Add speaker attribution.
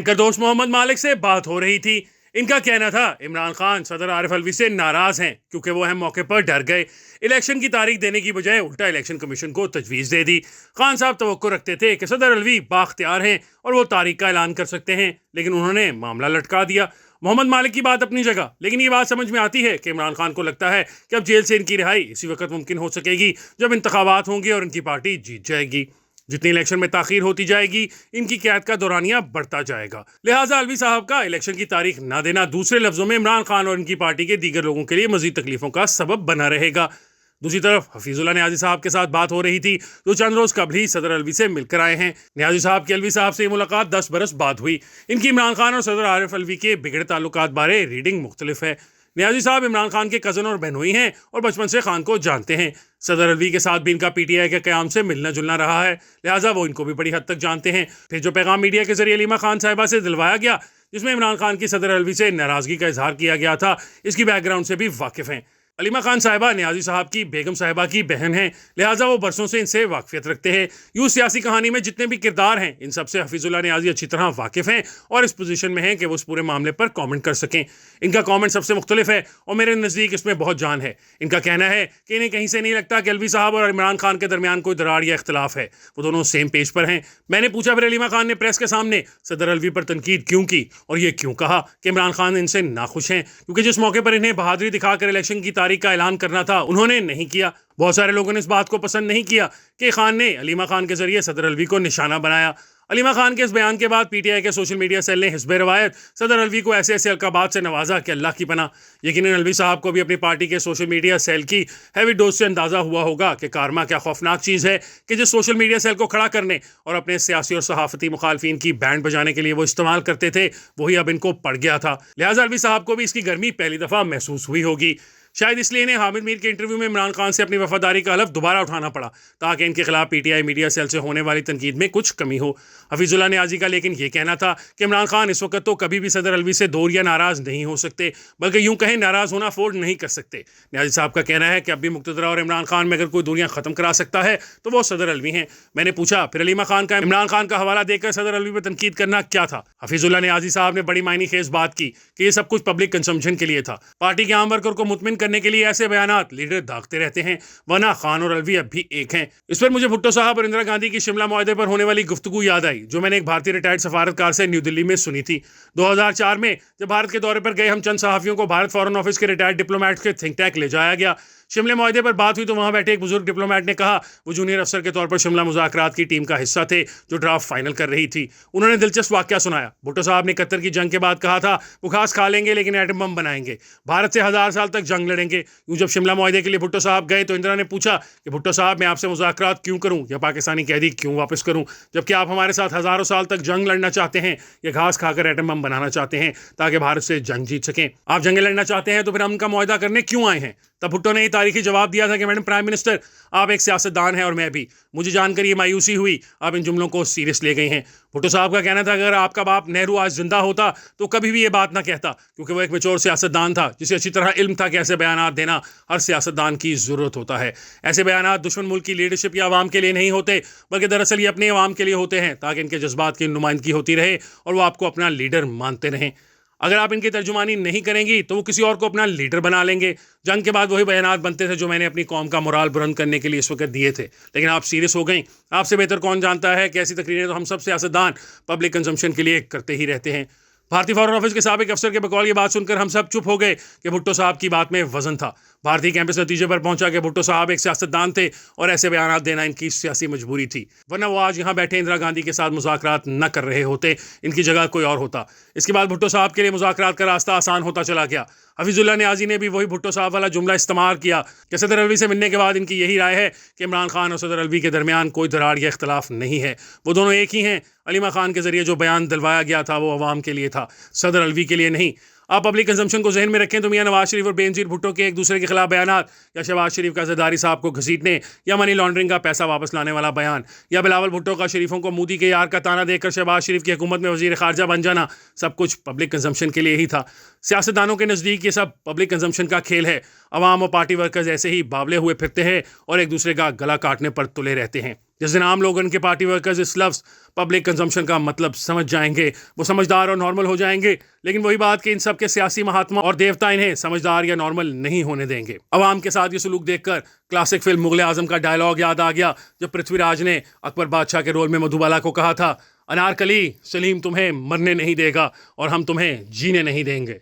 Speaker 1: Anchor दोस्त मोहम्मद मालिक से बात हो रही थी। इनका कहना था इमरान खान सदर आरिफ अलवी से नाराज हैं क्योंकि वो अहम मौके पर डर गए। इलेक्शन की तारीख देने की बजाय उल्टा इलेक्शन कमीशन को तजवीज़ दे दी। खान साहब तवक्को रखते थे कि सदर अलवी बाख्तियार हैं और वो तारीख का ऐलान कर सकते हैं, लेकिन उन्होंने मामला लटका दिया। मोहम्मद मालिक की बात अपनी जगह, लेकिन ये बात समझ में आती है कि इमरान खान को लगता है कि अब जेल से इनकी रिहाई इसी वक्त मुमकिन हो सकेगी जब इंतखाबात होंगे और इनकी पार्टी जीत जाएगी। जितनी इलेक्शन में ताखीर होती जाएगी, इनकी कैद का दौरानिया बढ़ता जाएगा। लिहाजा अलवी साहब का इलेक्शन की तारीख ना देना दूसरे लफ्जों में इमरान खान और इनकी पार्टी के दीगर लोगों के लिए मजीद तकलीफों का सबब बना रहेगा। दूसरी तरफ हफीजुल्लाह न्याजी साहब के साथ बात हो रही थी, जो चंद रोज कबल ही सदर अलवी से मिलकर आए हैं। न्याजी साहब की अलवी साहब से मुलाकात 10 बरस बाद हुई। इनकी इमरान खान और सदर आरिफ अलवी के बिगड़े ताल्लुकात बारे रीडिंग मुख्तलिफ है। न्याजी साहब इमरान खान के कज़न और बहनोई हैं और बचपन से खान को जानते हैं। सदर अलवी के साथ भी इनका पीटीआई के क़याम से मिलना जुलना रहा है, लिहाजा वो इनको भी बड़ी हद तक जानते हैं। फिर जो पैगाम मीडिया के जरिए अलीमा खान साहिबा से दिलवाया गया, जिसमें इमरान खान की सदर अलवी से नाराज़गी का इजहार किया गया था, इसकी बैकग्राउंड से भी वाकिफ़ हैं। अलीमा खान साहिबा न्याजी साहब की बेगम साहिबा की बहन हैं, लिहाजा वो बरसों से इनसे वाकफियत रखते हैं। यूँ सियासी कहानी में जितने भी किरदार हैं, इन सबसे हफीजुल्लाह न्याजी अच्छी तरह वाकिफ़ हैं और इस पोजीशन में हैं कि वो उस पूरे मामले पर कमेंट कर सकें। इनका कमेंट सबसे मुख्तलिफ है और मेरे नज़दीक इसमें बहुत जान है। इनका कहना है कि इन्हें कहीं से नहीं लगता कि अलवी साहब और इमरान खान के दरमियान कोई दरार या इख्तलाफ है, वो दोनों सेम पेज पर हैं। मैंने पूछा फिर अलीमा खान ने प्रेस के सामने सदर अलवी पर तनकीद क्यों की और ये क्यों कहा कि इमरान खान इनसे नाखुश हैं, क्योंकि जिस मौके पर इन्हें बहादुरी दिखाकर इलेक्शन की तारीख का ऐलान करना था, उन्होंने नहीं किया। बहुत सारे लोगों ने इस बात को पसंद नहीं किया कि खान ने अलीमा खान के जरिए सदर अलवी को निशाना बनाया। अलीमा खान के इस बयान के बाद पीटीआई के सोशल मीडिया सेल ने हिस्ब रवायत सदर अलवी को ऐसे ऐसे अलकाबात से नवाजा कि अल्लाह की पनाह। यकीनन अलवी साहब को भी अपनी पार्टी के सोशल मीडिया सेल की हैवी डोज से अंदाजा हुआ होगा कि कारमा क्या खौफनाक चीज़ है कि जिस सोशल मीडिया सेल को खड़ा करने और अपने सियासी और सहाफती मुखालफिन की बैंड बजाने के लिए वो इस्तेमाल करते थे, वही अब इनको पड़ गया था। लिहाजा अलवी साहब को भी इसकी गर्मी पहली दफ़ा महसूस हुई होगी। शायद इसलिए इन्हें हामिद मीर के इंटरव्यू में इमरान खान से अपनी वफादारी का हलफ दोबारा उठाना पड़ा, ताकि इनके खिलाफ पीटीआई मीडिया सेल से होने वाली तनकीद में कुछ कमी हो। हफीजुल्लाह न्याजी का लेकिन ये कहना था कि इमरान खान इस वक्त तो कभी भी सदर अलवी से दूर या नाराज़ नहीं हो सकते, बल्कि यूँ कहें नाराज़ होना अफोर्ड नहीं कर सकते। न्याजी साहब का कहना है कि अब भी मुक़्तदरा और इमरान खान में अगर कोई दूरियाँ ख़त्म करा सकता है तो वो सदर अलवी हैं। मैंने पूछा फिर अलीमा खान का इमरान खान का हवाला देकर सदर अलवी पर तनकीद करना क्या था। हफीजुल्लाह न्याजी साहब ने बड़ी मायनी खेज बात की कि ये सब कुछ पब्लिक कंजम्पशन के लिए था। पार्टी के आम वर्कर को मुतमिन करने के लिए ऐसे लीडर दागते रहते हैं, वरना खान और अलवी अब भी एक हैं। इस पर मुझे भुट्टो साहब और इंदिरा गांधी की शिमला मुआहदे पर होने वाली गुफ्तगू याद आई, जो मैंने एक भारतीय रिटायर्ड सफारतकार से न्यू दिल्ली में सुनी थी। 2004 में जब भारत के दौरे पर गए हम चंद सहाफियों को भारत फॉरेन ऑफिस के रिटायर्ड डिप्लोमेट के थिंक टैंक ले जाया गया। शिमला मुआहदे पर बात हुई तो वहां बैठे एक बुजुर्ग डिप्लोमेट ने कहा वो जूनियर अफसर के तौर पर शिमला मुज़ाकरात की टीम का हिस्सा थे जो ड्राफ्ट फाइनल कर रही थी। उन्होंने दिलचस्प वाकया सुनाया। भुट्टो साहब ने कतर की जंग के बाद कहा था वो घास खा लेंगे लेकिन एटम बम बनाएंगे, भारत से 1000 साल तक जंग लड़ेंगे। यूँ जब शिमला मुआहदे के लिए भुट्टो साहब गए तो इंदिरा ने पूछा कि भुट्टो साहब मैं आपसे मुज़ाकरात क्यों करूँ या पाकिस्तानी कैदी क्यों वापस करूँ, जबकि आप हमारे साथ हज़ारों साल तक जंग लड़ना चाहते हैं या घास खाकर एटम बम बनाना चाहते हैं ताकि भारत से जंग जीत सकें। आप जंग लड़ना चाहते हैं तो फिर हम उनका मुआहदा करने क्यों आए हैं। तब भुट्टो ने तारीखी जवाब दिया था कि मैडम प्राइम मिनिस्टर आप एक सियासतदान हैं और मैं भी, मुझे जानकर ये मायूसी हुई आप इन जुमलों को सीरियस ले गए हैं। भुट्टो साहब का कहना था अगर आपका बाप नेहरू आज जिंदा होता तो कभी भी ये बात ना कहता, क्योंकि वो एक मैच्योर सियासतदान था जिसे अच्छी तरह इल्म था कि ऐसे बयानात देना हर सियासतदान की ज़रूरत होता है। ऐसे बयानात दुश्मन मुल्क की लीडरशिप या आवाम के लिए नहीं होते, बल्कि दरअसल ये अपने आवाम के लिए होते हैं ताकि इनके जज्बात की नुमाइंदगी होती रहे और वो आपको अपना लीडर मानते रहें। अगर आप इनकी तर्जुमानी नहीं करेंगी तो वो किसी और को अपना लीडर बना लेंगे। जंग के बाद वही बयानात बनते थे जो मैंने अपनी कौम का मोराल बुलंद करने के लिए इस वक्त दिए थे, लेकिन आप सीरियस हो गई। आपसे बेहतर कौन जानता है कि ऐसी तकरीरें तो हम सब सियासतदान पब्लिक कंजम्पशन के लिए करते ही रहते हैं। भारतीय फॉरेन ऑफिस के साबिक अफसर के बकौल ये बात सुनकर हम सब चुप हो गए कि भुट्टो साहब की बात में वजन था। भारतीय कैंपस नतीजे पर पहुंचा कि भुट्टो साहब एक सियासतदान थे और ऐसे बयानात देना इनकी सियासी मजबूरी थी, वरना वो आज यहाँ बैठे इंदिरा गांधी के साथ मुज़ाकरात न कर रहे होते, इनकी जगह कोई और होता। इसके बाद भुट्टो साहब के लिए मुज़ाकरात का रास्ता आसान होता चला गया। हफीजुल्लाह न्याजी ने भी वही भुट्टो साहब वाला जुमला इस्तेमाल किया कि सदर अलवी से मिलने के बाद इनकी यही राय है कि इमरान खान और सदर अलवी के दरमियान कोई दरार या इख्तलाफ नहीं है, वो दोनों एक ही हैं। अलीमा खान के जरिए जो बयान दिलवाया गया था वो अवाम के लिए था, सदर अलवी के लिए नहीं। आप पब्लिक कंजम्पशन को जहन में रखें तो मियां नवाज शरीफ और बेनज़ीर भुट्टो के एक दूसरे के खिलाफ बयानात, या शहबाज शरीफ का जरदारी साहब को घसीटने या मनी लॉन्ड्रिंग का पैसा वापस लाने वाला बयान, या बिलावल भुट्टो का शरीफों को मोदी के यार का ताना देकर शहबाज शरीफ की हुकूमत में वजीर खारजा बन जाना, सब कुछ पब्लिक कंजम्पशन के लिए ही था। सियासतदानों के नज़दीक ये सब पब्लिक कंजम्पशन का खेल है। अवाम और पार्टी वर्कर्स ऐसे ही बावले हुए फिरते हैं और एक दूसरे का गला काटने पर तुले रहते हैं। जिस दिन आम लोग उनके पार्टी वर्कर्स इस लफ्ज़ पब्लिक कंजम्पशन का मतलब समझ जाएंगे, वो समझदार और नॉर्मल हो जाएंगे। लेकिन वही बात कि इन सब के सियासी महात्मा और देवता इन्हें समझदार या नॉर्मल नहीं होने देंगे। अवाम के साथ ये सलूक देखकर क्लासिक फिल्म मुगल आजम का डायलॉग याद आ गया, जब पृथ्वीराज ने अकबर बादशाह के रोल में मधुबाला को कहा था, अनारकली, सलीम तुम्हें मरने नहीं देगा और हम तुम्हें जीने नहीं देंगे।